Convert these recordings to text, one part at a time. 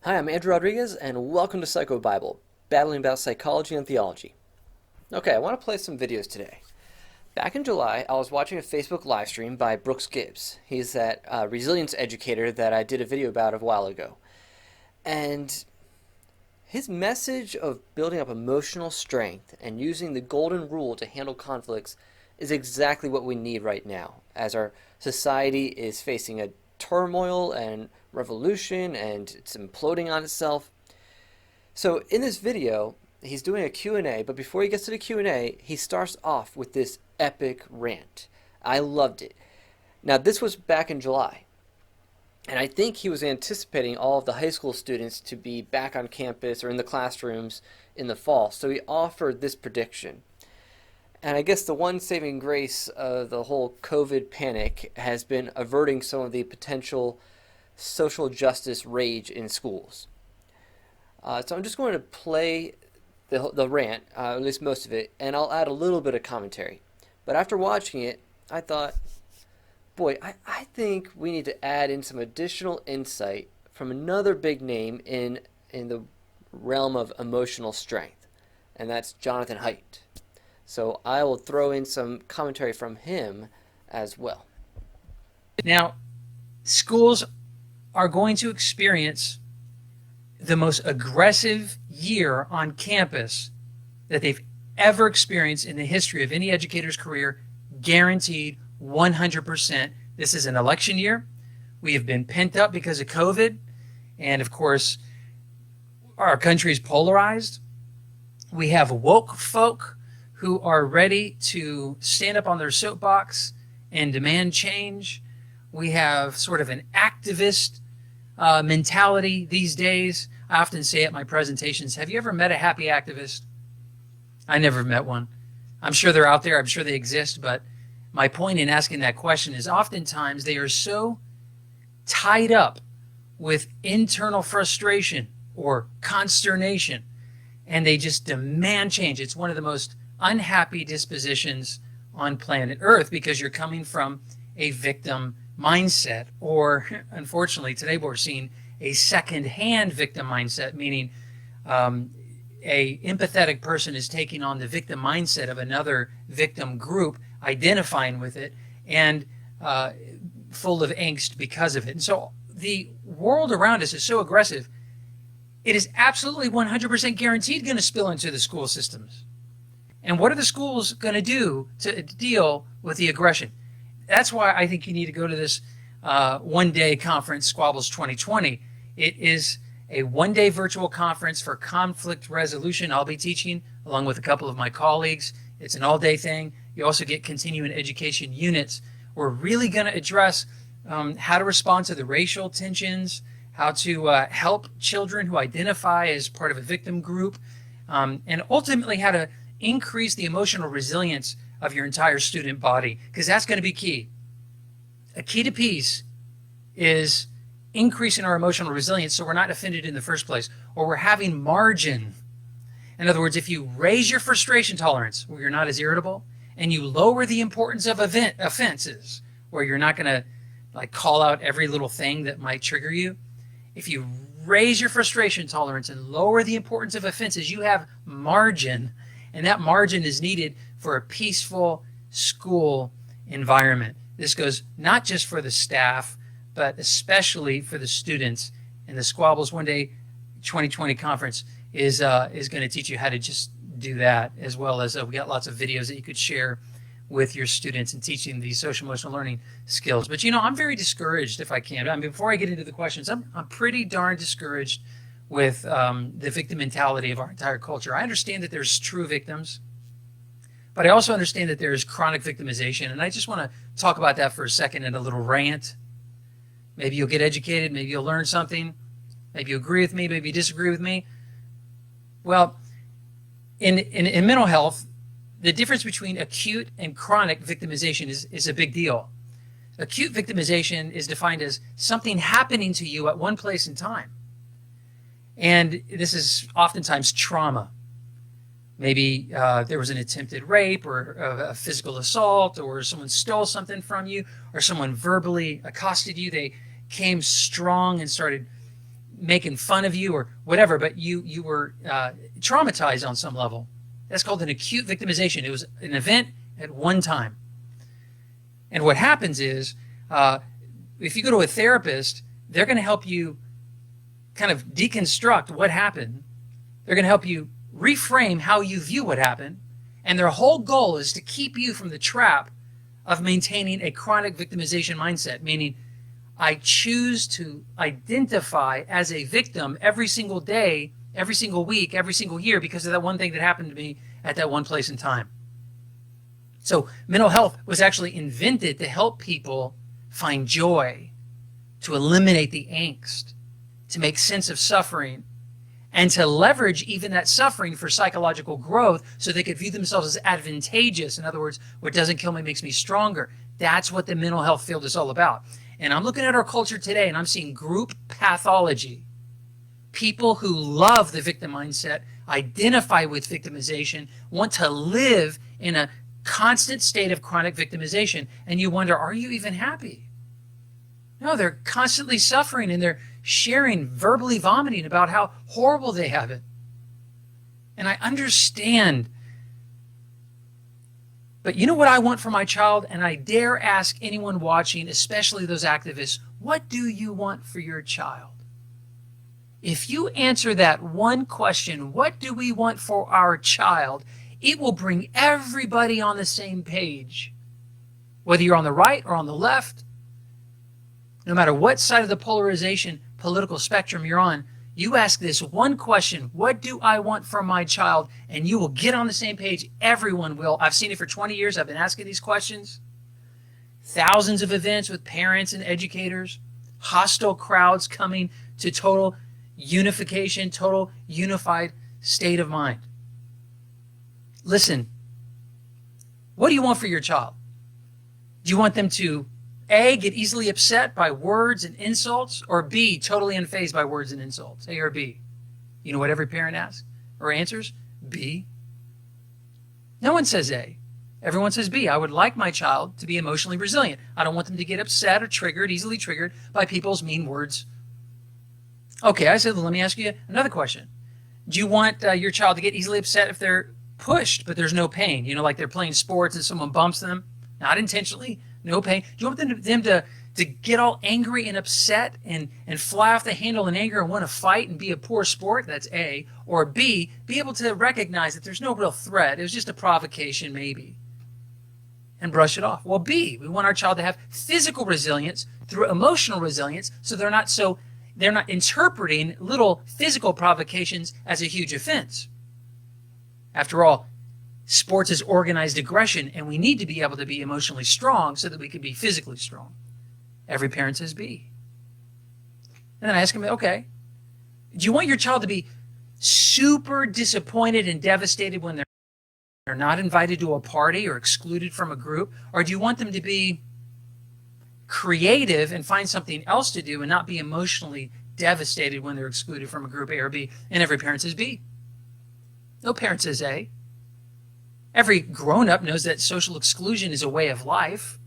Hi, I'm Andrew Rodriguez, and welcome to PsychoBible, battling about psychology and theology. Okay, I want to play some videos today. Back in July, I was watching a Facebook live stream by Gibbs. He's that resilience educator that I did a video about a while ago. And his message of building up emotional strength and using the golden rule to handle conflicts is exactly what we need right now, as our society is facing a turmoil and revolution and it's imploding on itself. So in this video, he's doing a Q&A, but before he gets to the Q&A, he starts off with this epic rant. I loved it. Now, this was back in July, and I think he was anticipating all of the high school students to be back on campus or in the classrooms in the fall, so he offered this prediction. And I guess the one saving grace of the whole COVID panic has been averting some of the potential social justice rage in schools. So I'm just going to play the rant, at least most of it, and I'll add a little bit of commentary. But after watching it, I thought, boy, I think we need to add in some additional insight from another big name in the realm of emotional strength, and that's Jonathan Haidt. So I will throw in some commentary from him as well. Now, schools are going to experience the most aggressive year on campus that they've ever experienced in the history of any educator's career, guaranteed 100%. This is an election year. We have been pent up because of COVID. And of course, our country is polarized. We have woke folk who are ready to stand up on their soapbox and demand change. We have sort of an activist mentality these days. I often say at my presentations, have you ever met a happy activist? I never met one. I'm sure they're out there. I'm sure they exist. But my point in asking that question is oftentimes they are so tied up with internal frustration or consternation, and they just demand change. It's one of the most unhappy dispositions on planet Earth because you're coming from a victim mindset, or unfortunately today we're seeing a second-hand victim mindset, meaning a empathetic person is taking on the victim mindset of another victim group, identifying with it, and full of angst because of it. And so the world around us is so aggressive, it is absolutely 100% guaranteed going to spill into the school systems. And what are the schools going to do to deal with the aggression? That's why I think you need to go to this one-day conference, Squabbles 2020. It is a one-day virtual conference for conflict resolution. I'll be teaching along with a couple of my colleagues. It's an all-day thing. You also get continuing education units. We're really going to address how to respond to the racial tensions, how to help children who identify as part of a victim group, and ultimately how to increase the emotional resilience of your entire student body, because that's going to be key. A key to peace is increasing our emotional resilience so we're not offended in the first place, or we're having margin. In other words, if you raise your frustration tolerance where you're not as irritable, and you lower the importance of offenses where you're not going to call out every little thing that might trigger you, if you raise your frustration tolerance and lower the importance of offenses, you have margin. And that margin is needed for a peaceful school environment. This goes not just for the staff, but especially for the students. And the Squabbles One Day 2020 conference is going to teach you how to just do that, as well as we got lots of videos that you could share with your students and teaching these social emotional learning skills. But I'm very discouraged, if I can. Before I get into the questions, I'm pretty darn discouraged with the victim mentality of our entire culture. I understand that there's true victims, but I also understand that there's chronic victimization, and I just want to talk about that for a second in a little rant. Maybe you'll get educated, maybe you'll learn something, maybe you agree with me, maybe you disagree with me. Well, in mental health, the difference between acute and chronic victimization is a big deal. Acute victimization is defined as something happening to you at one place in time. And this is oftentimes trauma. Maybe there was an attempted rape or a physical assault, or someone stole something from you, or someone verbally accosted you. They came strong and started making fun of you or whatever, but you were traumatized on some level. That's called an acute victimization. It was an event at one time. And what happens is, if you go to a therapist, they're going to help you kind of deconstruct what happened. They're going to help you reframe how you view what happened. And their whole goal is to keep you from the trap of maintaining a chronic victimization mindset, meaning I choose to identify as a victim every single day, every single week, every single year because of that one thing that happened to me at that one place in time. So mental health was actually invented to help people find joy, to eliminate the angst, to make sense of suffering, and to leverage even that suffering for psychological growth so they could view themselves as advantageous. In other words, what doesn't kill me makes me stronger. That's what the mental health field is all about. And I'm looking at our culture today and I'm seeing group pathology. People who love the victim mindset, identify with victimization, want to live in a constant state of chronic victimization. And you wonder, are you even happy? No, they're constantly suffering and they're sharing, verbally vomiting about how horrible they have it. And I understand. But you know what I want for my child? And I dare ask anyone watching, especially those activists, what do you want for your child? If you answer that one question, what do we want for our child? It will bring everybody on the same page. Whether you're on the right or on the left, no matter what side of the polarization political spectrum you're on, you ask this one question, what do I want for my child? And you will get on the same page. Everyone will. I've seen it for 20 years. I've been asking these questions. Thousands of events with parents and educators, hostile crowds coming to total unification, total unified state of mind. Listen, what do you want for your child? Do you want them to A, get easily upset by words and insults, or B, totally unfazed by words and insults? A or B? You know what every parent asks or answers? B. No one says A. Everyone says B. I would like my child to be emotionally resilient. I don't want them to get upset or triggered, easily triggered by people's mean words. Okay, I said, let me ask you another question. Do you want your child to get easily upset if they're pushed, but there's no pain? You know, like they're playing sports and someone bumps them, not intentionally, no pain. Do you want them to get all angry and upset and fly off the handle in anger and want to fight and be a poor sport? That's A. Or B, be able to recognize that there's no real threat. It was just a provocation maybe, and brush it off. Well, B, we want our child to have physical resilience through emotional resilience so they're not interpreting little physical provocations as a huge offense. After all, sports is organized aggression, and we need to be able to be emotionally strong so that we can be physically strong. Every parent says B. And then I ask them, okay, do you want your child to be super disappointed and devastated when they're not invited to a party or excluded from a group? Or do you want them to be creative and find something else to do and not be emotionally devastated when they're excluded from a group, A or B? And every parent says B. No parent says A. Every grown-up knows that social exclusion is a way of life.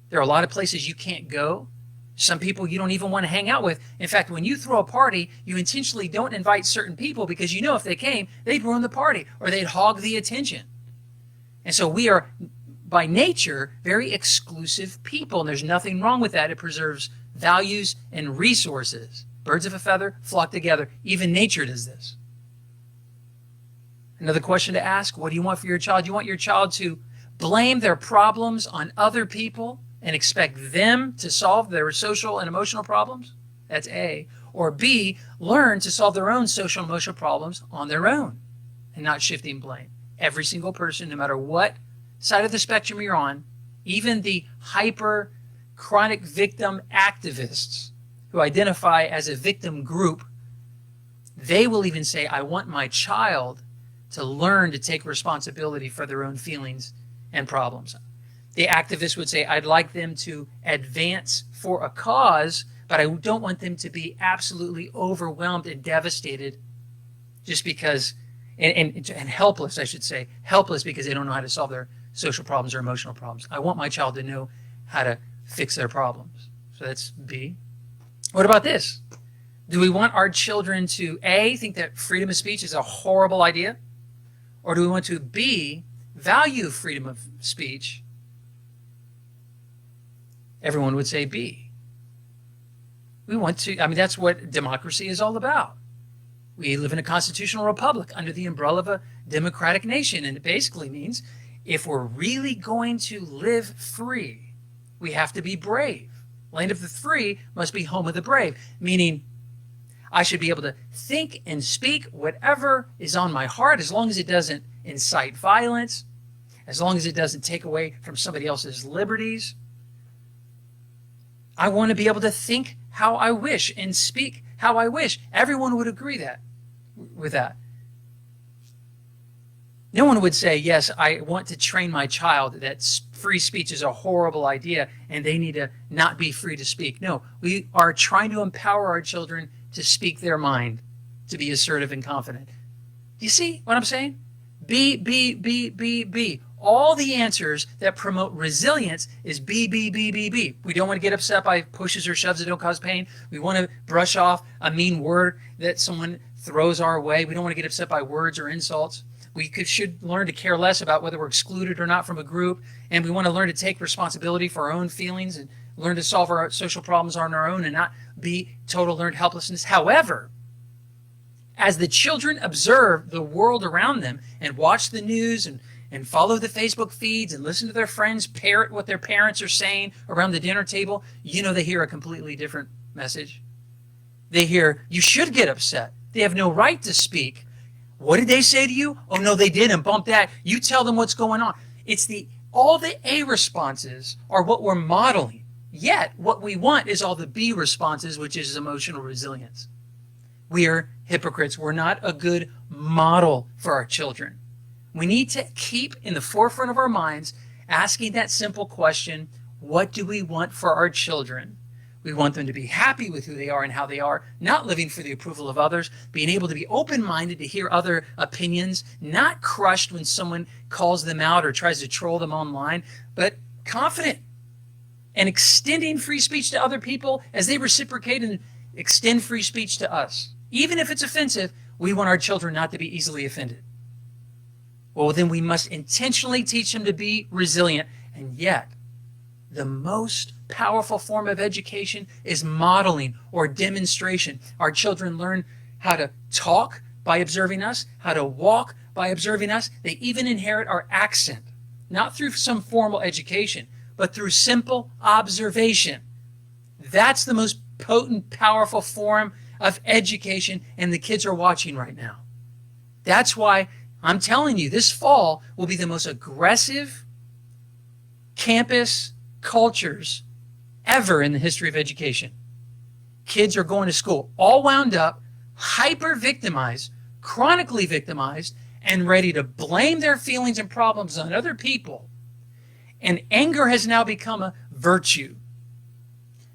There are a lot of places you can't go. Some people you don't even want to hang out with. In fact, when you throw a party, you intentionally don't invite certain people because you know if they came, they'd ruin the party or they'd hog the attention. And so we are, by nature, very exclusive people, and there's nothing wrong with that. It preserves values and resources. Birds of a feather flock together. Even nature does this. Another question to ask, what do you want for your child? Do you want your child to blame their problems on other people and expect them to solve their social and emotional problems? That's A. Or B, learn to solve their own social and emotional problems on their own and not shifting blame. Every single person, no matter what side of the spectrum you're on, even the hyper chronic victim activists who identify as a victim group, they will even say, I want my child to learn to take responsibility for their own feelings and problems. The activists would say, I'd like them to advance for a cause, but I don't want them to be absolutely overwhelmed and devastated just because, and helpless, I should say, helpless because they don't know how to solve their social problems or emotional problems. I want my child to know how to fix their problems. So that's B. What about this? Do we want our children to A, think that freedom of speech is a horrible idea? Or do we want to B, value freedom of speech? Everyone would say B. We want to, that's what democracy is all about. We live in a constitutional republic under the umbrella of a democratic nation, and it basically means if we're really going to live free, we have to be brave. Land of the free must be home of the brave, meaning I should be able to think and speak whatever is on my heart as long as it doesn't incite violence, as long as it doesn't take away from somebody else's liberties. I want to be able to think how I wish and speak how I wish. Everyone would agree with that. No one would say, yes, I want to train my child that free speech is a horrible idea and they need to not be free to speak. No, we are trying to empower our children to speak their mind, to be assertive and confident. Do you see what I'm saying? B, B, B, B, B. All the answers that promote resilience is B, B, B, B, B. We don't want to get upset by pushes or shoves that don't cause pain. We want to brush off a mean word that someone throws our way. We don't want to get upset by words or insults. We should learn to care less about whether we're excluded or not from a group. And we want to learn to take responsibility for our own feelings and learn to solve our social problems on our own and not be total learned helplessness. However, as the children observe the world around them and watch the news and follow the Facebook feeds and listen to their friends parrot what their parents are saying around the dinner table, they hear a completely different message. They hear, you should get upset. They have no right to speak. What did they say to you? Oh, no, they didn't. Bump that. You tell them what's going on. All the A responses are what we're modeling. Yet, what we want is all the B responses, which is emotional resilience. We are hypocrites. We're not a good model for our children. We need to keep in the forefront of our minds asking that simple question, what do we want for our children? We want them to be happy with who they are and how they are, not living for the approval of others, being able to be open-minded to hear other opinions, not crushed when someone calls them out or tries to troll them online, but confident and extending free speech to other people as they reciprocate and extend free speech to us. Even if it's offensive, we want our children not to be easily offended. Well, then we must intentionally teach them to be resilient. And yet, the most powerful form of education is modeling or demonstration. Our children learn how to talk by observing us, how to walk by observing us. They even inherit our accent, not through some formal education, but through simple observation. That's the most potent, powerful form of education, and the kids are watching right now. That's why I'm telling you, this fall will be the most aggressive campus cultures ever in the history of education. Kids are going to school all wound up, hyper-victimized, chronically victimized, and ready to blame their feelings and problems on other people. And anger has now become a virtue.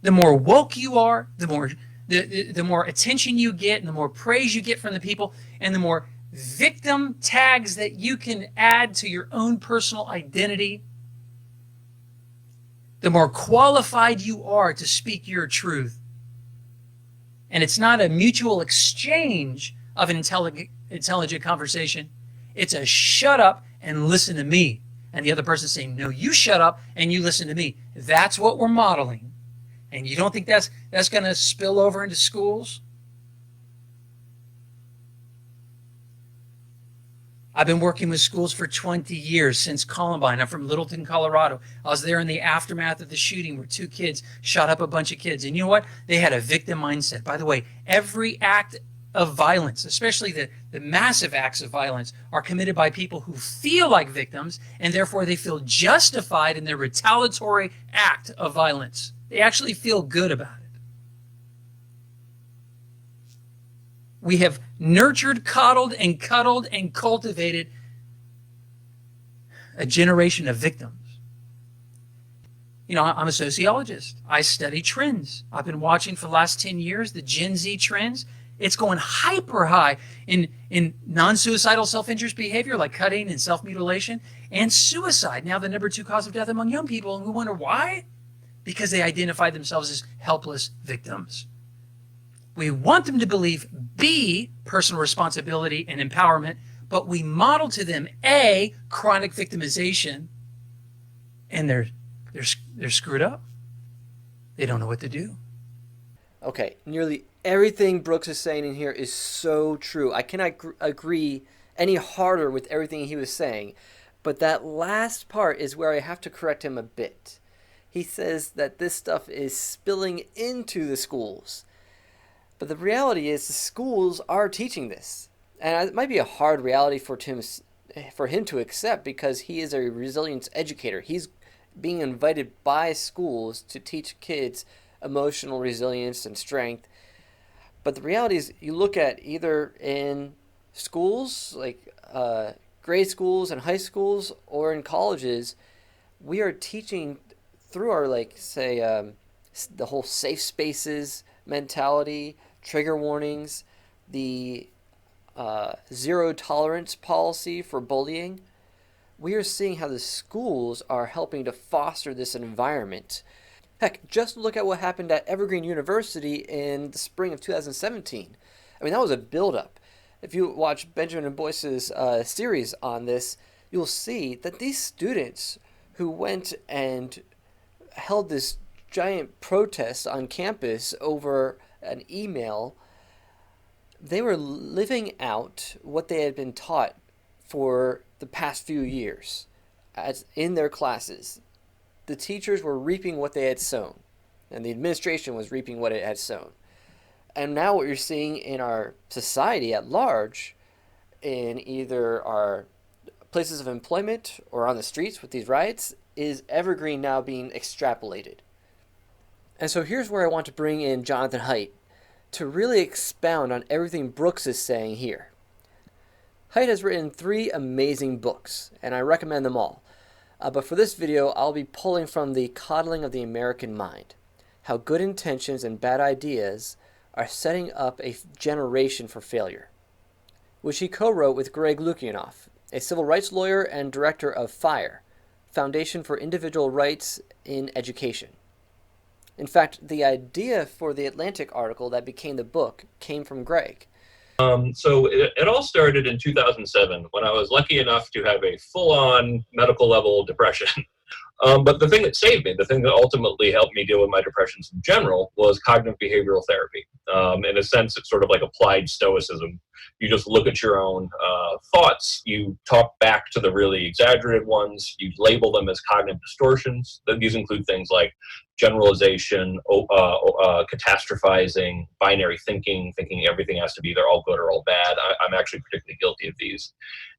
The more woke you are, the more attention you get, and the more praise you get from the people, and the more victim tags that you can add to your own personal identity, the more qualified you are to speak your truth. And it's not a mutual exchange of an intelligent conversation. It's a shut up and listen to me. And the other person saying, no, you shut up and you listen to me. That's what we're modeling. And you don't think that's going to spill over into schools? I've been working with schools for 20 years, since Columbine. I'm from Littleton, Colorado. I was there in the aftermath of the shooting where 2 kids shot up a bunch of kids. And you know what? They had a victim mindset. By the way, every act of violence, especially the massive acts of violence, are committed by people who feel like victims, and therefore they feel justified in their retaliatory act of violence. They actually feel good about it. We have nurtured, coddled, and cuddled and cultivated a generation of victims. I'm a sociologist. I study trends. I've been watching for the last 10 years the Gen Z trends. It's going hyper high in non-suicidal self-interest behavior like cutting and self-mutilation, and suicide, now the number 2 cause of death among young people. And we wonder why? Because they identify themselves as helpless victims. We want them to believe B, personal responsibility and empowerment, but we model to them A, chronic victimization, and they're screwed up. They don't know what to do. Okay, nearly everything Brooks is saying in here is so true. I cannot agree any harder with everything he was saying, but that last part is where I have to correct him a bit. He says that this stuff is spilling into the schools. But the reality is the schools are teaching this. And it might be a hard reality for him to accept because he is a resilience educator. He's being invited by schools to teach kids emotional resilience and strength. But the reality is you look at either in schools, like grade schools and high schools, or in colleges, we are teaching through our, like, say, the whole safe spaces mentality, trigger warnings, the zero tolerance policy for bullying. We are seeing how the schools are helping to foster this environment. Heck, just look at what happened at Evergreen University in the spring of 2017. I mean, that was a buildup. If you watch Benjamin Boyce's series on this, you'll see that these students who went and held this giant protest on campus over an email, they were living out what they had been taught for the past few years as in their classes. The teachers were reaping what they had sown, and the administration was reaping what it had sown. And now what you're seeing in our society at large, in either our places of employment or on the streets with these riots, is Evergreen now being extrapolated. And so here's where I want to bring in Jonathan Haidt to really expound on everything Brooks is saying here. Haidt has written 3 amazing books, and I recommend them all. But for this video, I'll be pulling from the Coddling of the American Mind, how good intentions and bad ideas are setting up a generation for failure, which he co-wrote with Greg Lukianoff, a civil rights lawyer and director of FIRE, Foundation for Individual Rights in Education. In fact, the idea for the Atlantic article that became the book came from Greg. So it all started in 2007 when I was lucky enough to have a full-on medical level depression. But the thing that saved me, the thing that ultimately helped me deal with my depressions in general, was cognitive behavioral therapy. In a sense, it's sort of like applied stoicism. You just look at your own thoughts, you talk back to the really exaggerated ones, you label them as cognitive distortions. These include things like generalization, catastrophizing, binary thinking everything has to be either all good or all bad. I'm actually particularly guilty of these.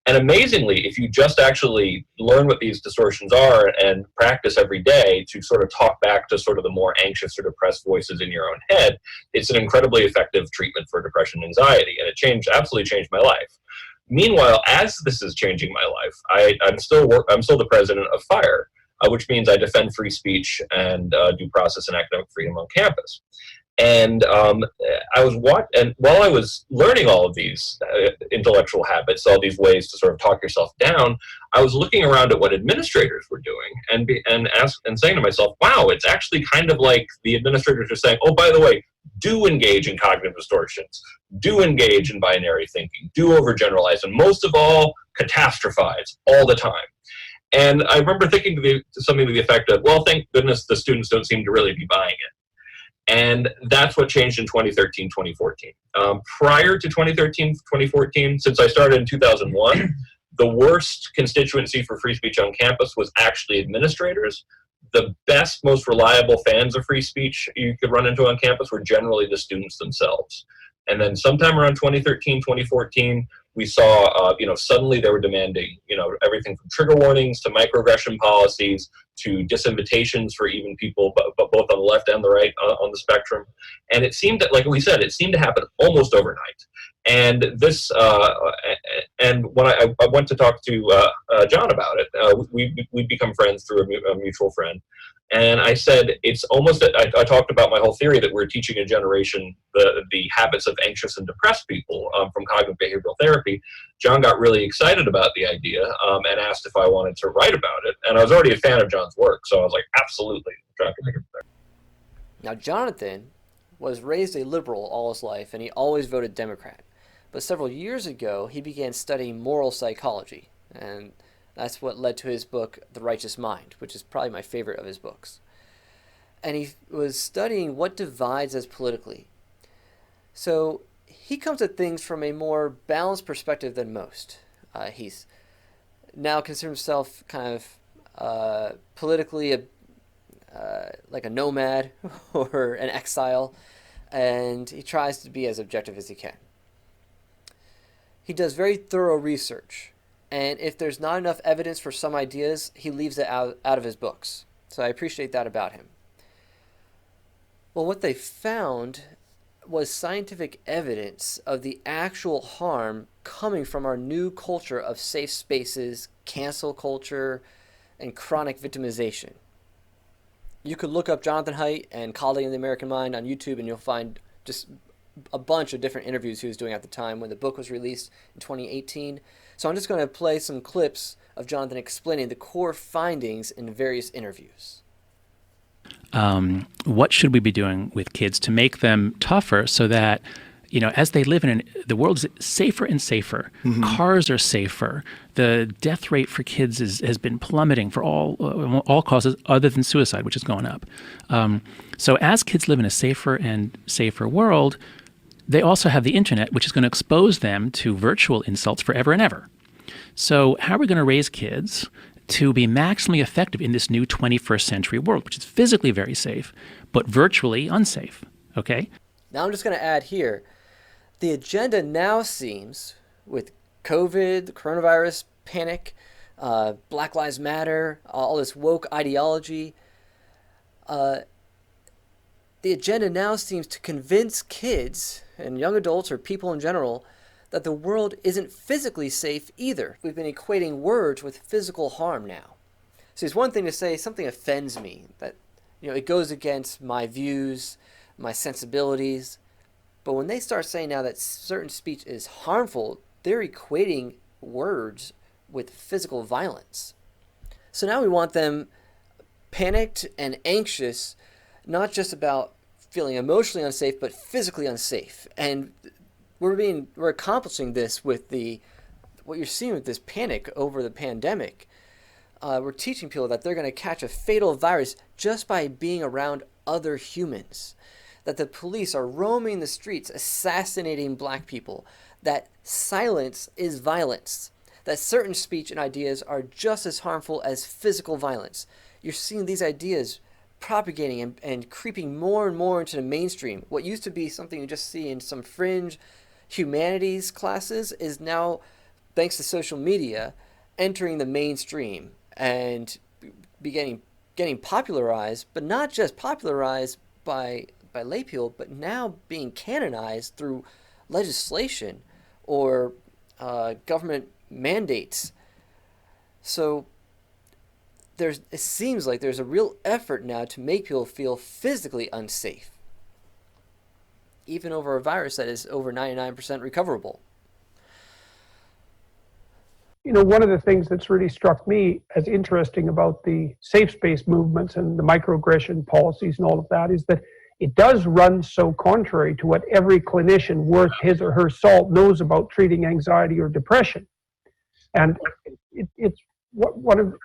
And amazingly, if you just actually learn what these distortions are and practice every day to sort of talk back to sort of the more anxious or depressed voices in your own head, it's an incredibly effective treatment for depression and anxiety. And it absolutely changed my life. Meanwhile, as this is changing my life, I'm still the president of FIRE, which means I defend free speech and due process and academic freedom on campus. And and while I was learning all of these intellectual habits, all these ways to sort of talk yourself down, I was looking around at what administrators were doing and saying to myself, wow, it's actually kind of like the administrators are saying, oh, by the way, do engage in cognitive distortions, do engage in binary thinking, do overgeneralize, and most of all, catastrophize all the time. And I remember thinking something to the effect of, well, thank goodness the students don't seem to really be buying it. And that's what changed in 2013, 2014. Prior to 2013, 2014, since I started in 2001, the worst constituency for free speech on campus was actually administrators. The best, most reliable fans of free speech you could run into on campus were generally the students themselves. And then sometime around 2013, 2014, we saw, suddenly they were demanding, everything from trigger warnings to microaggression policies to disinvitations for even people, but both on the left and the right on the spectrum. And it seemed that, like we said, it seemed to happen almost overnight. And this, and when I went to talk to John about it, we'd become friends through a mutual friend. And I said, it's almost, I talked about my whole theory that we're teaching a generation the habits of anxious and depressed people from cognitive behavioral therapy. John got really excited about the idea and asked if I wanted to write about it. And I was already a fan of John's work, so I was like, absolutely. Now, Jonathan was raised a liberal all his life, and he always voted Democrat. But several years ago, he began studying moral psychology, and that's what led to his book, The Righteous Mind, which is probably my favorite of his books. And he was studying what divides us politically. So he comes at things from a more balanced perspective than most. He's now considers himself kind of politically like a nomad or an exile, and he tries to be as objective as he can. He does very thorough research, and if there's not enough evidence for some ideas, he leaves it out of his books. So I appreciate that about him. Well, what they found was scientific evidence of the actual harm coming from our new culture of safe spaces, cancel culture, and chronic victimization. You could look up Jonathan Haidt and Coddling in the American Mind on YouTube, and you'll find just a bunch of different interviews he was doing at the time when the book was released in 2018. So I'm just going to play some clips of Jonathan explaining the core findings in various interviews. What should we be doing with kids to make them tougher so that, as they live the world is safer and safer. Mm-hmm. Cars are safer. The death rate for kids has been plummeting for all causes other than suicide, which is going up. So as kids live in a safer and safer world, they also have the internet, which is going to expose them to virtual insults forever and ever. So how are we going to raise kids to be maximally effective in this new 21st century world, which is physically very safe, but virtually unsafe? Okay? Now I'm just going to add here, the agenda now seems, with COVID, the coronavirus panic, Black Lives Matter, all this woke ideology, the agenda now seems to convince kids and young adults or people in general that the world isn't physically safe either. We've been equating words with physical harm now. So it's one thing to say something offends me, that it goes against my views, my sensibilities. But when they start saying now that certain speech is harmful, they're equating words with physical violence. So now we want them panicked and anxious, not just about feeling emotionally unsafe, but physically unsafe. And we're accomplishing this with what you're seeing with this panic over the pandemic. We're teaching people that they're going to catch a fatal virus just by being around other humans. That the police are roaming the streets, assassinating black people. That silence is violence. That certain speech and ideas are just as harmful as physical violence. You're seeing these ideas propagating and creeping more and more into the mainstream. What used to be something you just see in some fringe humanities classes is now, thanks to social media, entering the mainstream and getting popularized, but not just popularized by lay people, but now being canonized through legislation or government mandates. So it seems like there's a real effort now to make people feel physically unsafe, even over a virus that is over 99% recoverable. One of the things that's really struck me as interesting about the safe space movements and the microaggression policies and all of that is that it does run so contrary to what every clinician worth his or her salt knows about treating anxiety or depression. And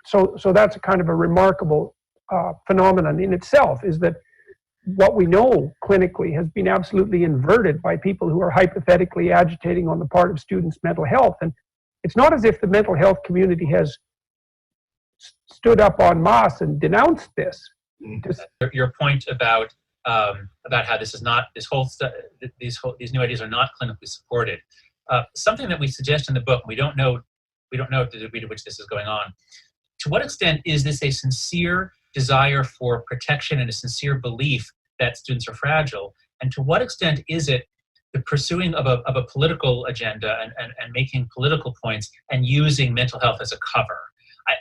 so that's a kind of a remarkable phenomenon in itself, is that what we know clinically has been absolutely inverted by people who are hypothetically agitating on the part of students' mental health. And it's not as if the mental health community has stood up en masse and denounced this. Your point about how this is not these new ideas are not clinically supported. Something that we suggest in the book, we don't know the degree to which this is going on. To what extent is this a sincere desire for protection and a sincere belief that students are fragile? And to what extent is it the pursuing of a political agenda and making political points and using mental health as a cover?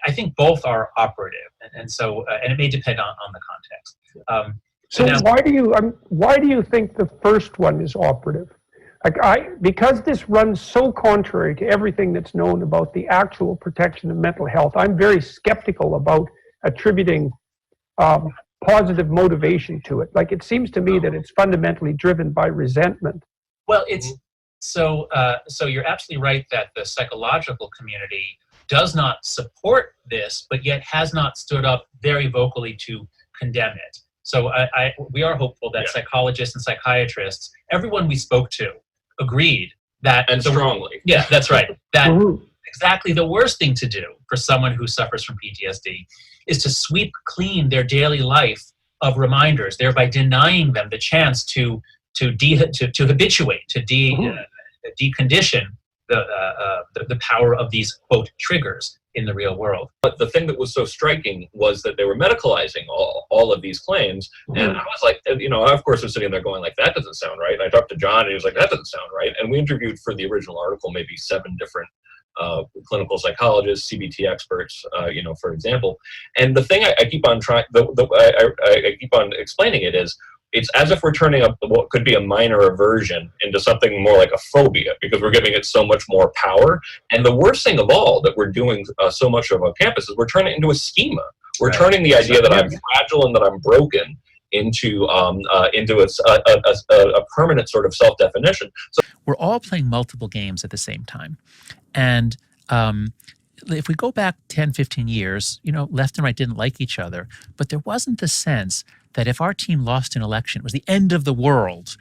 I think both are operative, and it may depend on the context. So why do you think the first one is operative? Because this runs so contrary to everything that's known about the actual protection of mental health, I'm very skeptical about attributing positive motivation to it. Like, it seems to me that it's fundamentally driven by resentment. Well, it's so you're absolutely right that the psychological community does not support this, but yet has not stood up very vocally to condemn it. So we are hopeful that psychologists and psychiatrists, everyone we spoke to, agreed that, and strongly. Yeah, that's right. That exactly the worst thing to do for someone who suffers from PTSD is to sweep clean their daily life of reminders, thereby denying them the chance to habituate, to decondition the power of these, quote, triggers in the real world. But the thing that was so striking was that they were medicalizing all of these claims. And I was like, of course, I was sitting there going like, that doesn't sound right. And I talked to John and he was like, that doesn't sound right. And we interviewed for the original article maybe 7 different clinical psychologists, CBT experts, for example. And the thing I keep on trying, I keep on explaining it is, it's as if we're turning up what could be a minor aversion into something more like a phobia, because we're giving it so much more power. And the worst thing of all that we're doing so much of on campus is we're turning it into a schema. We're turning the idea that I'm fragile and that I'm broken into a permanent sort of self-definition. So we're all playing multiple games at the same time. And if we go back 10, 15 years, left and right didn't like each other, but there wasn't the sense that if our team lost an election, it was the end of the world.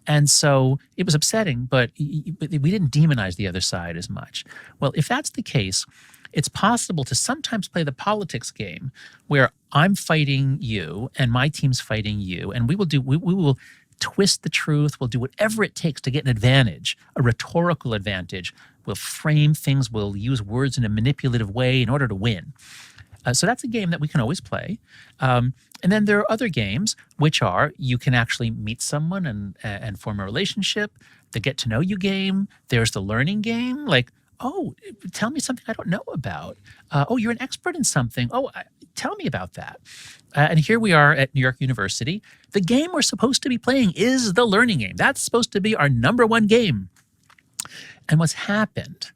And so it was upsetting, but we didn't demonize the other side as much. Well, if that's the case, it's possible to sometimes play the politics game where I'm fighting you and my team's fighting you, and we will twist the truth. We'll do whatever it takes to get an advantage, a rhetorical advantage. We'll frame things. We'll use words in a manipulative way in order to win. So that's a game that we can always play. And then there are other games, which are you can actually meet someone and form a relationship. The get to know you game. There's the learning game, like, oh, tell me something I don't know about. Oh, you're an expert in something. Oh, tell me about that. And here we are at New York University. The game we're supposed to be playing is the learning game. That's supposed to be our number one game. And what's happened,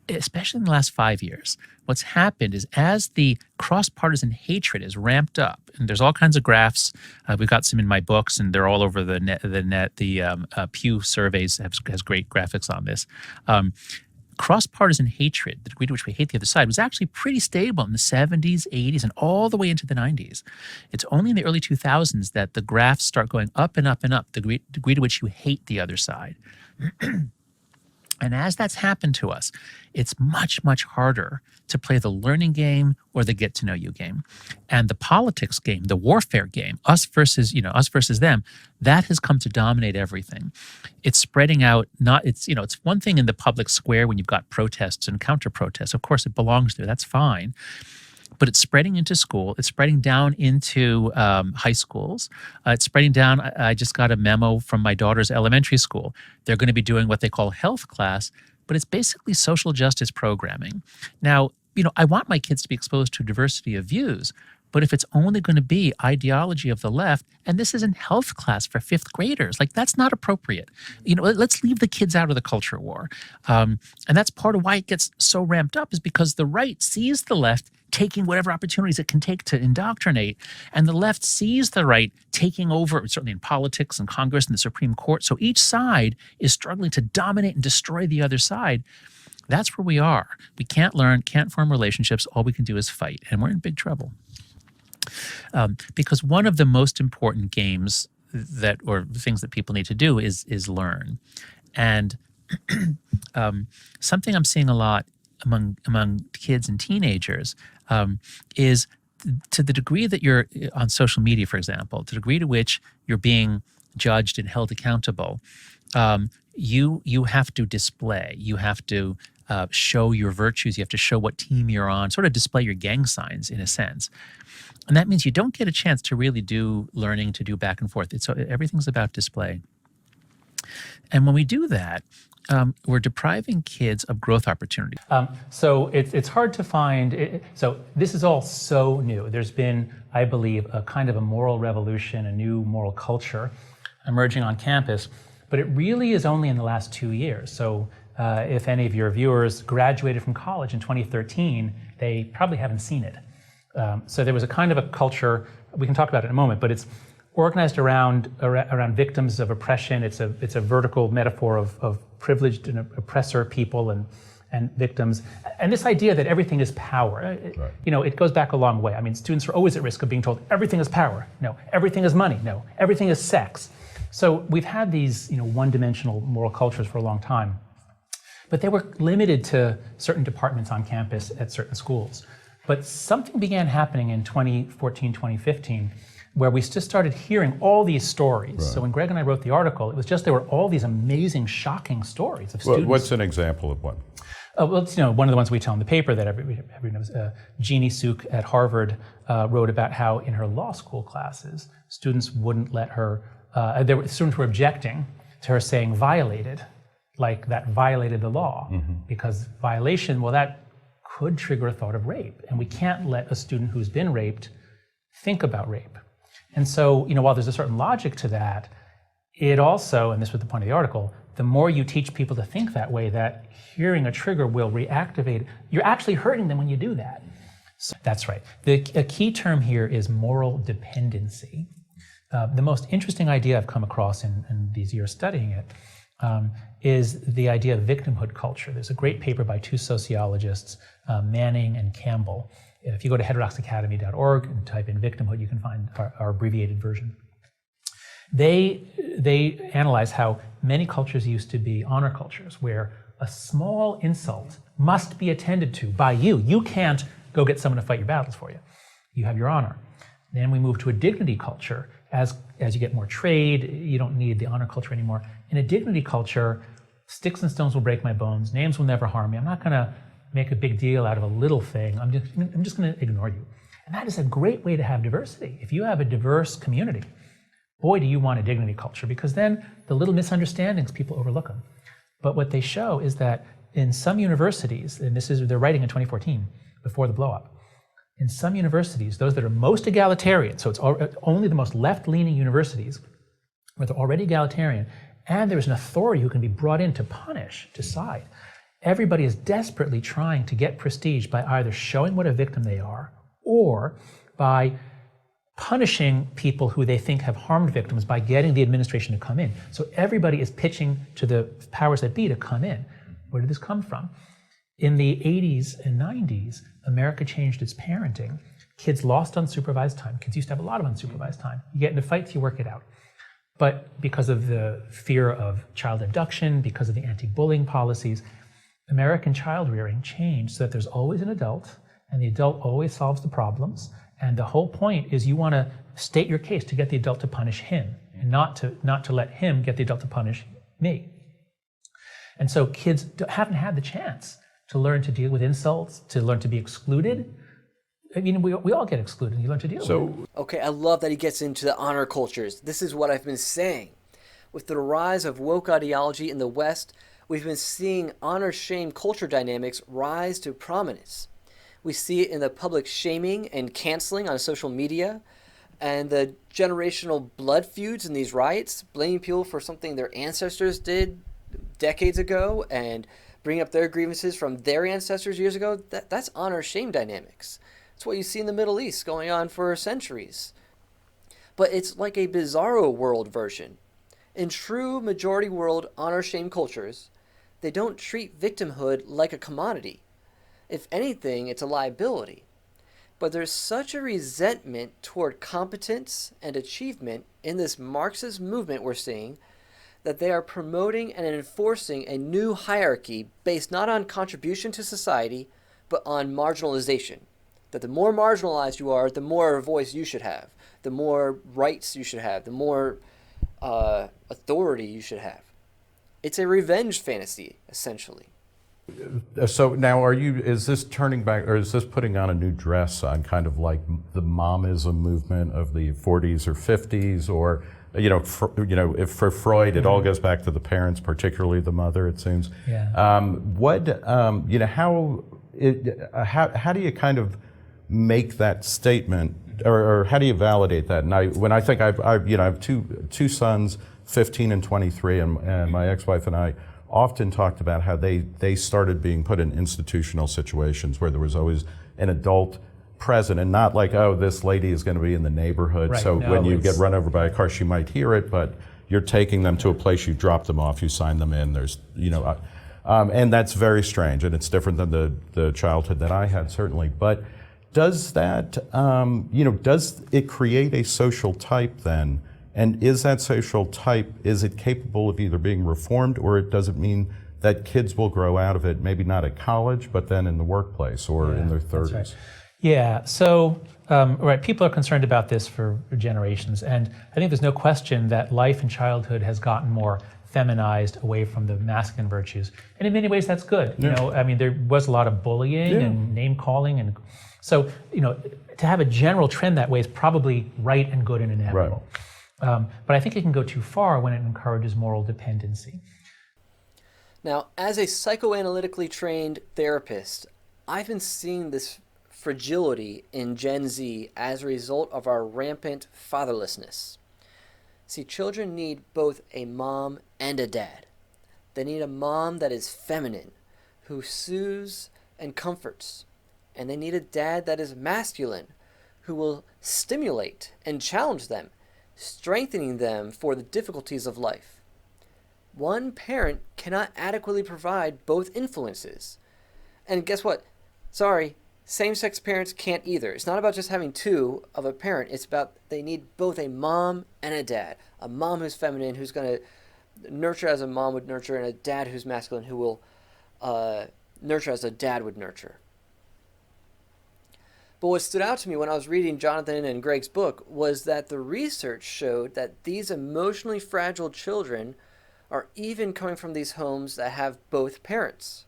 especially in the last 5 years, what's happened is as the cross-partisan hatred is ramped up, and there's all kinds of graphs. We've got some in my books, and they're all over the net. The Pew surveys has great graphics on this. Cross-partisan hatred, the degree to which we hate the other side, was actually pretty stable in the 70s, 80s, and all the way into the 90s. It's only in the early 2000s that the graphs start going up and up and up, the degree to which you hate the other side. And as that's happened to us, it's much, much harder to play the learning game or the get to know you game. And the politics game, the warfare game, us versus them, that has come to dominate everything. It's spreading out, it's one thing in the public square when you've got protests and counter protests. Of course, it belongs there. That's fine. But it's spreading into school. It's spreading down into high schools. It's spreading down. I just got a memo from my daughter's elementary school. They're going to be doing what they call health class, but it's basically social justice programming. Now, I want my kids to be exposed to a diversity of views, but if it's only going to be ideology of the left, and this is in health class for 5th graders, like that's not appropriate. Let's leave the kids out of the culture war. And that's part of why it gets so ramped up, is because the right sees the left taking whatever opportunities it can take to indoctrinate, and the left sees the right taking over, certainly in politics and Congress and the Supreme Court. So each side is struggling to dominate and destroy the other side. That's where we are. We can't learn, can't form relationships. All we can do is fight, and we're in big trouble. Because one of the most important games or things that people need to do is learn. And something I'm seeing a lot among kids and teenagers is to the degree that you're on social media, for example, to the degree to which you're being judged and held accountable, you have to display. You have to show your virtues. You have to show what team you're on, sort of display your gang signs in a sense. And that means you don't get a chance to really do learning, to do back and forth. Everything's about display. And when we do that, we're depriving kids of growth opportunities. So it's hard to find. So this is all so new. There's been, I believe, a kind of a moral revolution, a new moral culture emerging on campus. But it really is only in the last 2 years. So if any of your viewers graduated from college in 2013, they probably haven't seen it. So there was a kind of a culture we can talk about it in a moment, but it's organized around victims of oppression. It's a vertical metaphor of privileged and oppressor people and victims. And this idea that everything is power, it goes back a long way. I mean, students are always at risk of being told everything is power. No, everything is money. No, everything is sex. So we've had these, one-dimensional moral cultures for a long time, but they were limited to certain departments on campus at certain schools. But something began happening in 2014, 2015, where we just started hearing all these stories. Right. So when Greg and I wrote the article, it was just there were all these amazing, shocking stories of students. What's an example of one? Well, it's, one of the ones we tell in the paper that everyone knows. Jeannie Suk at Harvard wrote about how in her law school classes, students wouldn't let her, students were objecting to her saying violated, like that violated the law, because violation, well, that could trigger a thought of rape. And we can't let a student who's been raped think about rape. And so, while there's a certain logic to that, it also, and this was the point of the article, the more you teach people to think that way, that hearing a trigger will reactivate, you're actually hurting them when you do that. So that's right. A key term here is moral dependency. The most interesting idea I've come across in these years studying it is the idea of victimhood culture. There's a great paper by two sociologists, Manning and Campbell. If you go to heterodoxacademy.org and type in victimhood, you can find our abbreviated version. They analyze how many cultures used to be honor cultures, where a small insult must be attended to by you. You can't go get someone to fight your battles for you. You have your honor. Then we move to a dignity culture. As you get more trade, you don't need the honor culture anymore. In a dignity culture, sticks and stones will break my bones, names will never harm me. I'm not going to make a big deal out of a little thing. I'm just going to ignore you. And that is a great way to have diversity. If you have a diverse community, boy, do you want a dignity culture, because then the little misunderstandings, people overlook them. But what they show is that in some universities, and they're writing in 2014, before the blow-up, in some universities, those that are most egalitarian, so it's only the most left-leaning universities, where they're already egalitarian, and there's an authority who can be brought in to punish, decide. Everybody is desperately trying to get prestige by either showing what a victim they are or by punishing people who they think have harmed victims by getting the administration to come in. So everybody is pitching to the powers that be to come in. Where did this come from? In the 80s and 90s, America changed its parenting. Kids lost unsupervised time. Kids used to have a lot of unsupervised time. You get into fights, you work it out. But because of the fear of child abduction, because of the anti-bullying policies, American child rearing changed so that there's always an adult, and the adult always solves the problems. And the whole point is you want to state your case to get the adult to punish him, and not to let him get the adult to punish me. And so kids haven't had the chance to learn to deal with insults, to learn to be excluded. I mean, we all get excluded, and you learn to deal with it. Okay, I love that he gets into the honor cultures. This is what I've been saying. With the rise of woke ideology in the West, we've been seeing honor-shame culture dynamics rise to prominence. We see it in the public shaming and canceling on social media, and the generational blood feuds in these riots, blaming people for something their ancestors did decades ago and bringing up their grievances from their ancestors years ago. That's honor-shame dynamics. It's what you see in the Middle East going on for centuries. But it's like a bizarro world version. In true majority world honor-shame cultures, they don't treat victimhood like a commodity. If anything, it's a liability. But there's such a resentment toward competence and achievement in this Marxist movement we're seeing that they are promoting and enforcing a new hierarchy based not on contribution to society, but on marginalization. That the more marginalized you are, the more voice you should have, the more rights you should have, the more authority you should have. It's a revenge fantasy, essentially. So now is this turning back, or is this putting on a new dress on kind of like the momism movement of the 40s or 50s, or, if for Freud, it all goes back to the parents, particularly the mother, it seems. Yeah. How do you kind of make that statement, or how do you validate that? And I have two sons, 15 and 23, and my ex-wife and I often talked about how they started being put in institutional situations where there was always an adult present and not like, oh, this lady is going to be in the neighborhood. Right. So No, when you it's- get run over by a car, she might hear it, but you're taking them to a place, you drop them off, you sign them in. There's, and that's very strange, and it's different than the childhood that I had, certainly. But does that, does it create a social type then? And is that social type, is it capable of either being reformed, or does it mean that kids will grow out of it, maybe not at college, but then in the workplace or in their 30s? That's right. Yeah, so, right, people are concerned about this for generations, and I think there's no question that life in childhood has gotten more feminized, away from the masculine virtues. And in many ways, that's good. Yeah. There was a lot of bullying and name-calling, and so, to have a general trend that way is probably right and good and inevitable. Right. But I think it can go too far when it encourages moral dependency. Now, as a psychoanalytically trained therapist, I've been seeing this fragility in Gen Z as a result of our rampant fatherlessness. See, children need both a mom and a dad. They need a mom that is feminine, who soothes and comforts. And they need a dad that is masculine, who will stimulate and challenge them, strengthening them for the difficulties of life. One parent cannot adequately provide both influences. And guess what? Sorry, same-sex parents can't either. It's not about just having two of a parent. It's about they need both a mom and a dad. A mom who's feminine, who's going to nurture as a mom would nurture, and a dad who's masculine, who will nurture as a dad would nurture. But what stood out to me when I was reading Jonathan and Greg's book was that the research showed that these emotionally fragile children are even coming from these homes that have both parents.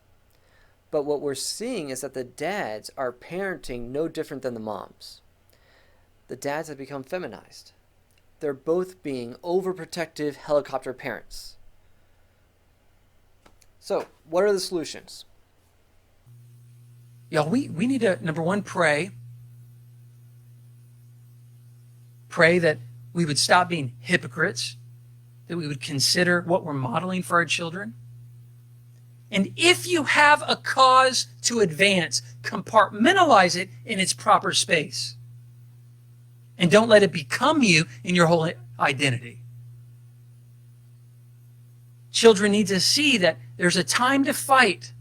But what we're seeing is that the dads are parenting no different than the moms. The dads have become feminized. They're both being overprotective helicopter parents. So, what are the solutions? Y'all, we need to, number one, pray. Pray that we would stop being hypocrites, that we would consider what we're modeling for our children. And if you have a cause to advance, compartmentalize it in its proper space. And don't let it become you in your whole identity. Children need to see that there's a time to fight,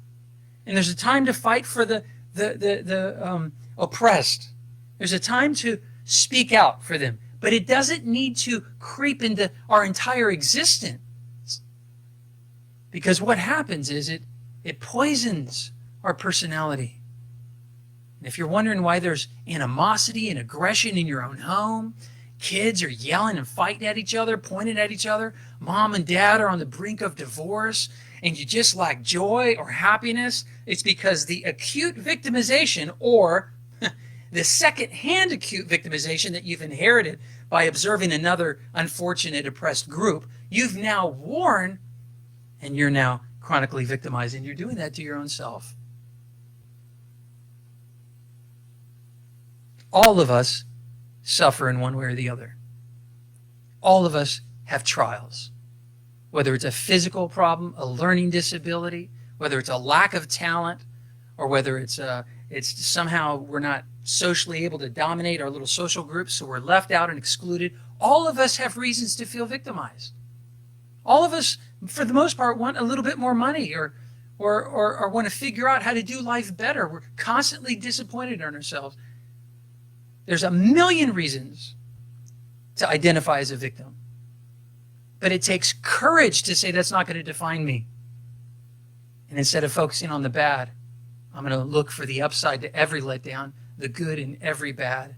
and there's a time to fight for the oppressed. There's a time to speak out for them, but it doesn't need to creep into our entire existence. Because what happens is it poisons our personality. And if you're wondering why there's animosity and aggression in your own home, kids are yelling and fighting at each other, pointing at each other, mom and dad are on the brink of divorce, and you just lack joy or happiness, it's because the acute victimization, or the second-hand acute victimization that you've inherited by observing another unfortunate oppressed group, you've now worn, and you're now chronically victimized, and you're doing that to your own self. All of us suffer in one way or the other. All of us have trials, whether it's a physical problem, a learning disability, whether it's a lack of talent, or whether it's somehow we're not socially able to dominate our little social groups, so we're left out and excluded. All of us have reasons to feel victimized. All of us, for the most part, want a little bit more money or want to figure out how to do life better. We're constantly disappointed in ourselves. There's a million reasons to identify as a victim. But it takes courage to say that's not going to define me. And instead of focusing on the bad, I'm going to look for the upside to every letdown, the good in every bad.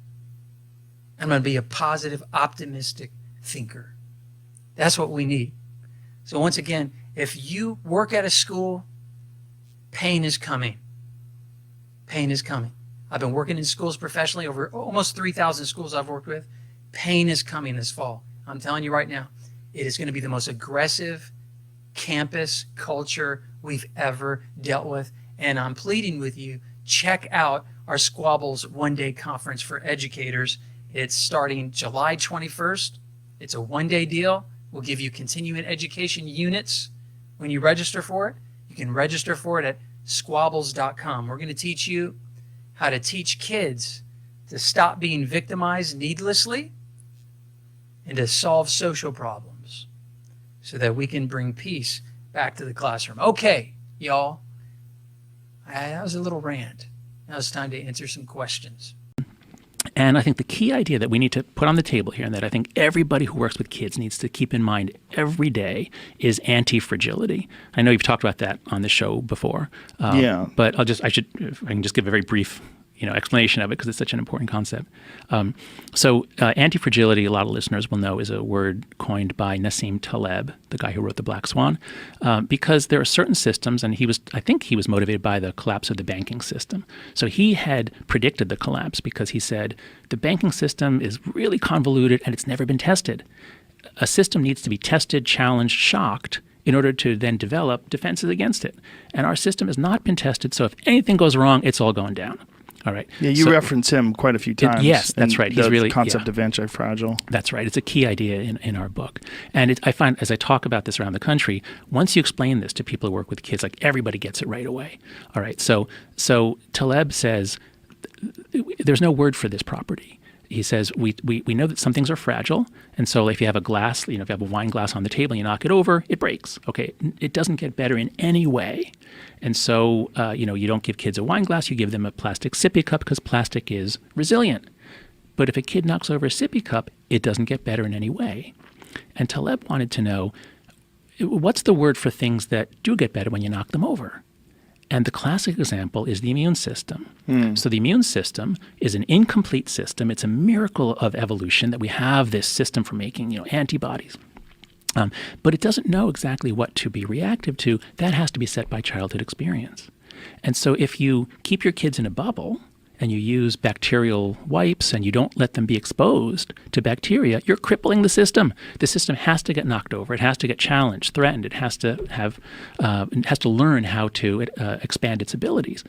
I'm going to be a positive, optimistic thinker. That's what we need. So once again, if you work at a school, pain is coming. Pain is coming. I've been working in schools professionally, over almost 3,000 schools I've worked with. Pain is coming this fall. I'm telling you right now, it is going to be the most aggressive campus culture we've ever dealt with. And I'm pleading with you, check out our Squabbles one-day conference for educators. It's starting July 21st. It's a one-day deal. We'll give you continuing education units when you register for it. You can register for it at squabbles.com. We're going to teach you how to teach kids to stop being victimized needlessly and to solve social problems so that we can bring peace back to the classroom. Okay, y'all. That was a little rant. Now it's time to answer some questions. And I think the key idea that we need to put on the table here, and that I think everybody who works with kids needs to keep in mind every day, is anti-fragility. I know you've talked about that on the show before. But I can just give a very brief explanation of it because it's such an important concept. So anti-fragility, a lot of listeners will know, is a word coined by Nassim Taleb, the guy who wrote The Black Swan, because there are certain systems, and I think he was motivated by the collapse of the banking system. So he had predicted the collapse because he said, the banking system is really convoluted and it's never been tested. A system needs to be tested, challenged, shocked, in order to then develop defenses against it. And our system has not been tested, so if anything goes wrong, it's all going down. All right. Yeah, you reference him quite a few times. Yes, that's right. He's really the concept of anti-fragile. That's right. It's a key idea in our book. And I find, as I talk about this around the country, once you explain this to people who work with kids, like, everybody gets it right away. All right. So Taleb says there's no word for this property. He says we know that some things are fragile, and so if you have a glass, if you have a wine glass on the table, and you knock it over, it breaks. Okay, it doesn't get better in any way, and so you don't give kids a wine glass, you give them a plastic sippy cup because plastic is resilient. But if a kid knocks over a sippy cup, it doesn't get better in any way. And Taleb wanted to know, what's the word for things that do get better when you knock them over? And the classic example is the immune system. So the immune system is an incomplete system. It's a miracle of evolution that we have this system for making, antibodies. But it doesn't know exactly what to be reactive to. That has to be set by childhood experience. And so if you keep your kids in a bubble and you use bacterial wipes and you don't let them be exposed to bacteria, you're crippling the system. The system has to get knocked over. It has to get challenged, threatened. It has to learn how to expand its abilities.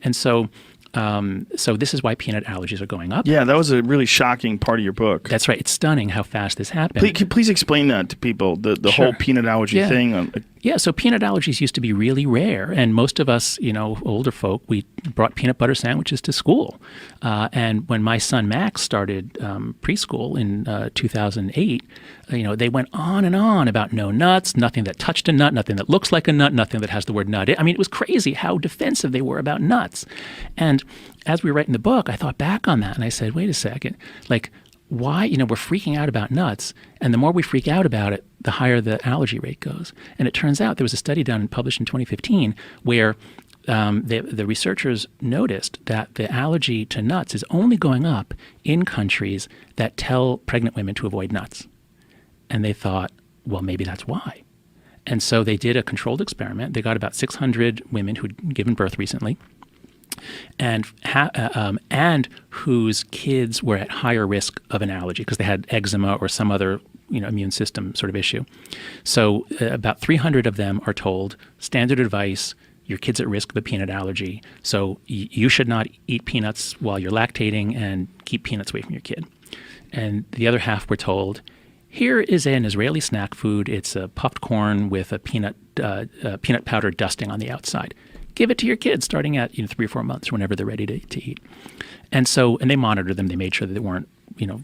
And so this is why peanut allergies are going up. Yeah, that was a really shocking part of your book. That's right. It's stunning how fast this happened. Please explain that to people, the whole peanut allergy thing. Yeah, so peanut allergies used to be really rare, and most of us, older folk, we brought peanut butter sandwiches to school. And when my son Max started preschool in 2008, they went on and on about no nuts, nothing that touched a nut, nothing that looks like a nut, nothing that has the word nut. I mean, it was crazy how defensive they were about nuts. And as we were writing the book, I thought back on that, and I said, wait a second, why, we're freaking out about nuts, and the more we freak out about it, the higher the allergy rate goes. And it turns out there was a study done and published in 2015 where the researchers noticed that the allergy to nuts is only going up in countries that tell pregnant women to avoid nuts. And they thought, well, maybe that's why. And so they did a controlled experiment. They got about 600 women who'd given birth recently, and whose kids were at higher risk of an allergy because they had eczema or some other immune system sort of issue. So about 300 of them are told, standard advice, your kid's at risk of a peanut allergy, so you should not eat peanuts while you're lactating and keep peanuts away from your kid. And the other half were told, here is an Israeli snack food. It's a puffed corn with a peanut powder dusting on the outside. Give it to your kids starting at 3 or 4 months, whenever they're ready to eat. And they monitored them. They made sure that there weren't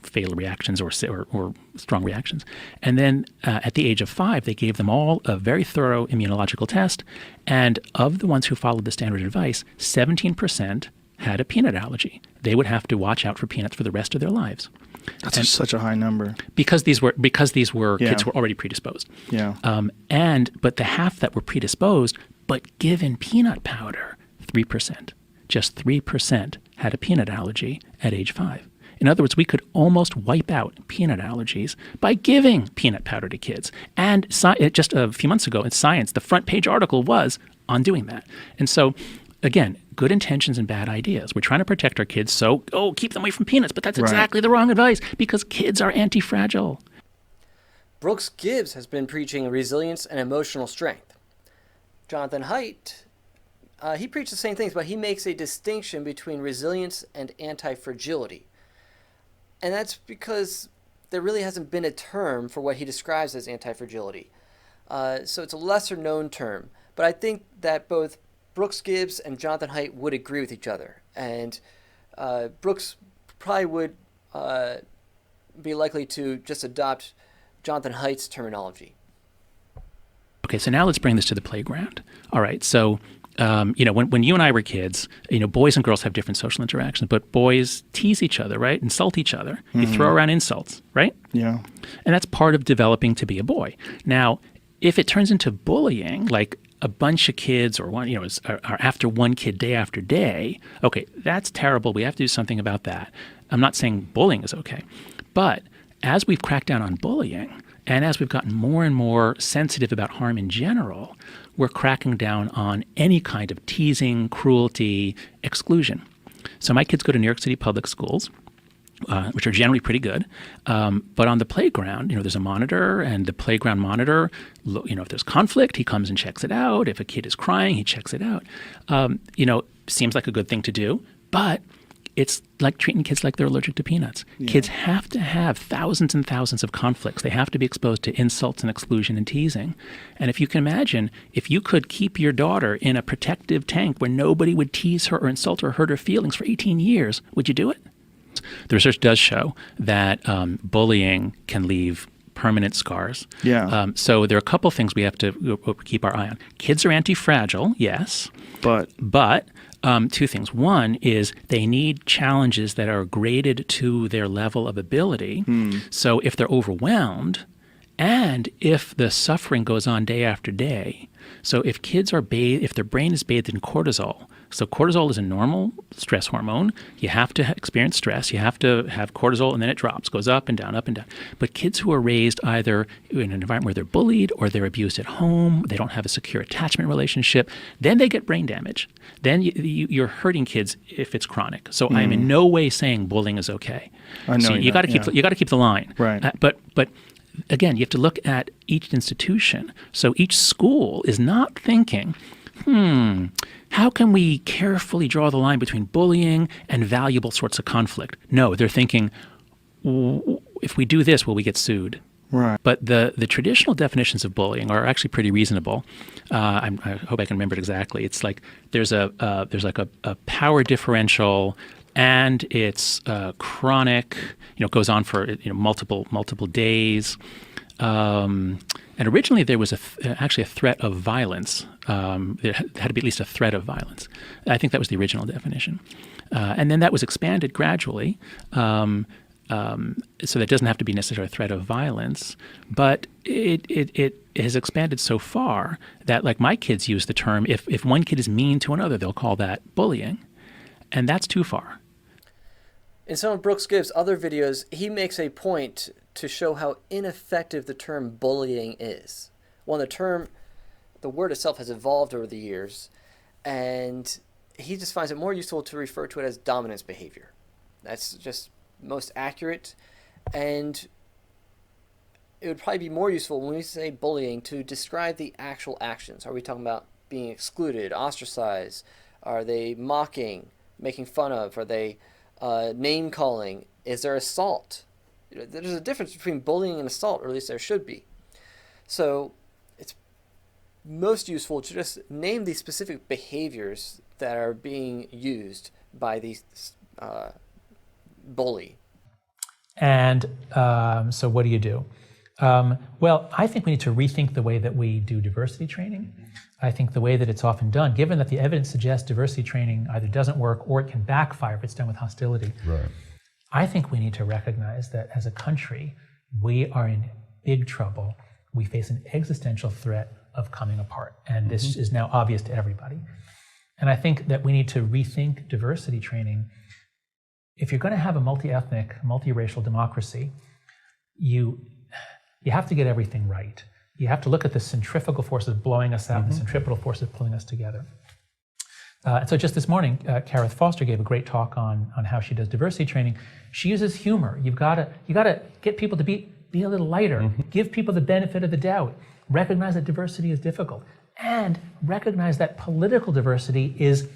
fatal reactions or strong reactions. And then at the age of 5, they gave them all a very thorough immunological test. And of the ones who followed the standard advice, 17% had a peanut allergy. They would have to watch out for peanuts for the rest of their lives. That's such a high number. Because these were kids who were already predisposed. Yeah. But the half that were predisposed but given peanut powder, 3%. Just 3% had a peanut allergy at age 5. In other words, we could almost wipe out peanut allergies by giving peanut powder to kids. And just a few months ago in Science, the front page article was on doing that. And so, again, good intentions and bad ideas. We're trying to protect our kids, so, keep them away from peanuts. But that's exactly the wrong advice because kids are anti-fragile. Brooks Gibbs has been preaching resilience and emotional strength. Jonathan Haidt, he preached the same things, but he makes a distinction between resilience and anti-fragility. And that's because there really hasn't been a term for what he describes as anti-fragility. So it's a lesser known term. But I think that both Brooks Gibbs and Jonathan Haidt would agree with each other. And Brooks probably would be likely to just adopt Jonathan Haidt's terminology. Okay, so now let's bring this to the playground. All right, so when you and I were kids, boys and girls have different social interactions, but boys tease each other, right? Insult each other. You throw around insults, right? Yeah. And that's part of developing to be a boy. Now, if it turns into bullying, like a bunch of kids or one, are after one kid day after day, okay, that's terrible. We have to do something about that. I'm not saying bullying is okay, but as we've cracked down on bullying, and as we've gotten more and more sensitive about harm in general, we're cracking down on any kind of teasing, cruelty, exclusion. So my kids go to New York City public schools, which are generally pretty good. But on the playground, there's a monitor, and the playground monitor, if there's conflict, he comes and checks it out. If a kid is crying, he checks it out. Seems like a good thing to do, but it's like treating kids like they're allergic to peanuts. Yeah. Kids have to have thousands and thousands of conflicts. They have to be exposed to insults and exclusion and teasing. And if you can imagine, if you could keep your daughter in a protective tank where nobody would tease her or insult her or hurt her feelings for 18 years, would you do it? The research does show that bullying can leave permanent scars. Yeah. So there are a couple things we have to keep our eye on. Kids are anti-fragile, yes. But two things. One is they need challenges that are graded to their level of ability. So if they're overwhelmed, and if the suffering goes on day after day, so if kids are if their brain is bathed in cortisol, so cortisol is a normal stress hormone. You have to experience stress. You have to have cortisol, and then it drops, goes up and down, up and down. But kids who are raised either in an environment where they're bullied or they're abused at home, they don't have a secure attachment relationship, then they get brain damage. Then you're hurting kids if it's chronic. So I'm in no way saying bullying is okay. I know so you got to keep the line. Right. But again, you have to look at each institution. So each school is not thinking, how can we carefully draw the line between bullying and valuable sorts of conflict? No, they're thinking, if we do this, will we get sued? Right. But the traditional definitions of bullying are actually pretty reasonable. I hope I can remember it exactly. It's like there's a power differential, and it's chronic. It goes on for multiple days. And originally there was actually a threat of violence. There had to be at least a threat of violence. I think that was the original definition. And then that was expanded gradually, so that it doesn't have to be necessarily a threat of violence. But it has expanded so far that, like, my kids use the term, if one kid is mean to another, they'll call that bullying. And that's too far. In some of Brooks Gibbs' other videos, he makes a point to show how ineffective the term bullying is. Well, the word itself has evolved over the years, and he just finds it more useful to refer to it as dominance behavior. That's just most accurate, and it would probably be more useful when we say bullying to describe the actual actions. Are we talking about being excluded, ostracized? Are they mocking, making fun of? Are they name calling? Is there assault? There's a difference between bullying and assault, or at least there should be. So it's most useful to just name the specific behaviors that are being used by these bully. And so what do you do? Well, I think we need to rethink the way that we do diversity training. I think the way that it's often done, given that the evidence suggests diversity training either doesn't work or it can backfire if it's done with hostility. Right. I think we need to recognize that as a country, we are in big trouble. We face an existential threat of coming apart. And this is now obvious to everybody. And I think that we need to rethink diversity training. If you're going to have a multi-ethnic, multi-racial democracy, you have to get everything right. You have to look at the centrifugal forces blowing us out, the centripetal forces pulling us together. And so just this morning, Kareth Foster gave a great talk on how she does diversity training. She uses humor. You got to get people to be a little lighter, give people the benefit of the doubt, recognize that diversity is difficult, and recognize that political diversity is,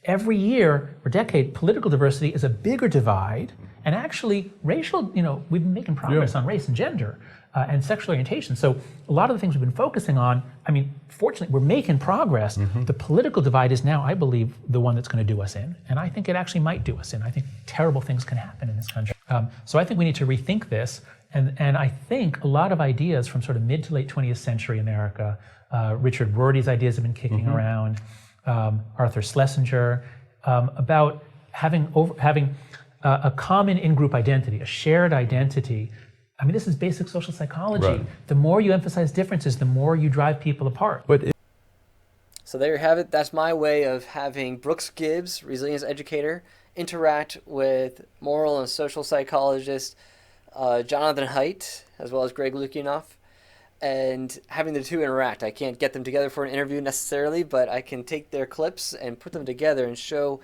every year or decade, political diversity is a bigger divide. And actually, racial, we've been making progress on race and gender, and sexual orientation. So a lot of the things we've been focusing on, I mean, fortunately, we're making progress. The political divide is now, I believe, the one that's going to do us in. And I think it actually might do us in. I think terrible things can happen in this country. So I think we need to rethink this. And I think a lot of ideas from sort of mid to late 20th century America, Richard Rorty's ideas have been kicking around, Arthur Schlesinger, about having a common in-group identity, a shared identity. I mean, this is basic social psychology. Right. The more you emphasize differences, the more you drive people apart. So there you have it. That's my way of having Brooks Gibbs, resilience educator, interact with moral and social psychologist Jonathan Haidt, as well as Greg Lukianoff, and having the two interact. I can't get them together for an interview necessarily, but I can take their clips and put them together and show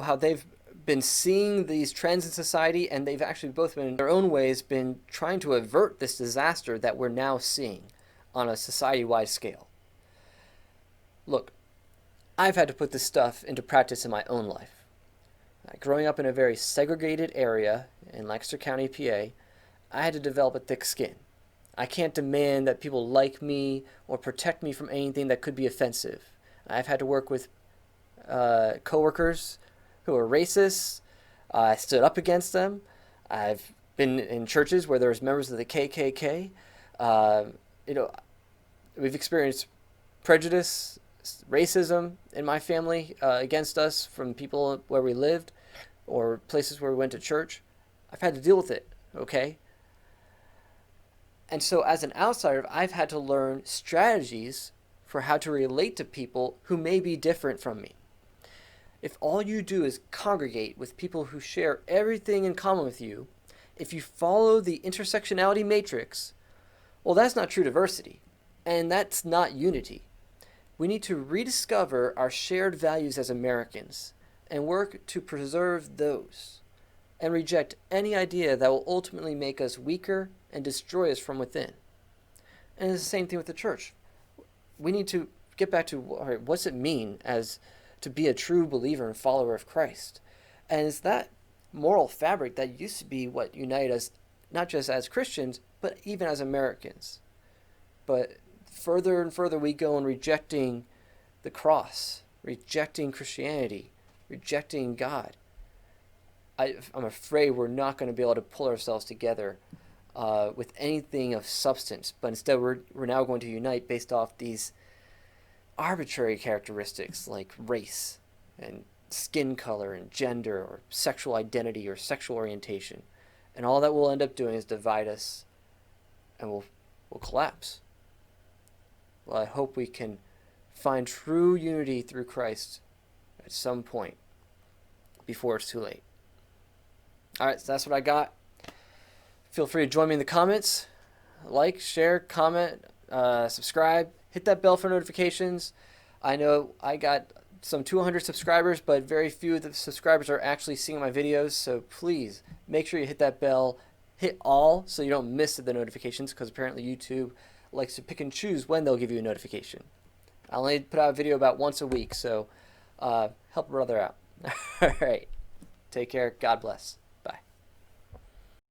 how they've been seeing these trends in society, and they've actually both been, in their own ways, been trying to avert this disaster that we're now seeing on a society-wide scale. Look, I've had to put this stuff into practice in my own life. Growing up in a very segregated area in Lancaster County, PA, I had to develop a thick skin. I can't demand that people like me or protect me from anything that could be offensive. I've had to work with coworkers who are racist. I stood up against them. I've been in churches where there's members of the KKK. We've experienced prejudice, racism in my family against us from people where we lived or places where we went to church. I've had to deal with it, okay? And so as an outsider, I've had to learn strategies for how to relate to people who may be different from me. If all you do is congregate with people who share everything in common with you, if you follow the intersectionality matrix, well, that's not true diversity, and that's not unity. We need to rediscover our shared values as Americans and work to preserve those and reject any idea that will ultimately make us weaker and destroy us from within. And it's the same thing with the church. We need to get back to, all right, what's it mean as to be a true believer and follower of Christ? And it's that moral fabric that used to be what united us, not just as Christians, but even as Americans. But further and further we go in rejecting the cross, rejecting Christianity, rejecting God. I'm afraid we're not going to be able to pull ourselves together with anything of substance, but instead we're now going to unite based off these arbitrary characteristics like race and skin color and gender or sexual identity or sexual orientation. And all that will end up doing is divide us, and we'll collapse. Well, I hope we can find true unity through Christ at some point before it's too late. All right, so that's what I got. Feel free to join me in the comments. Like, share, comment, subscribe. Hit that bell for notifications. I know I got some 200 subscribers, but very few of the subscribers are actually seeing my videos. So please make sure you hit that bell. Hit all so you don't miss the notifications, because apparently YouTube likes to pick and choose when they'll give you a notification. I only put out a video about once a week, so help a brother out. All right. Take care. God bless.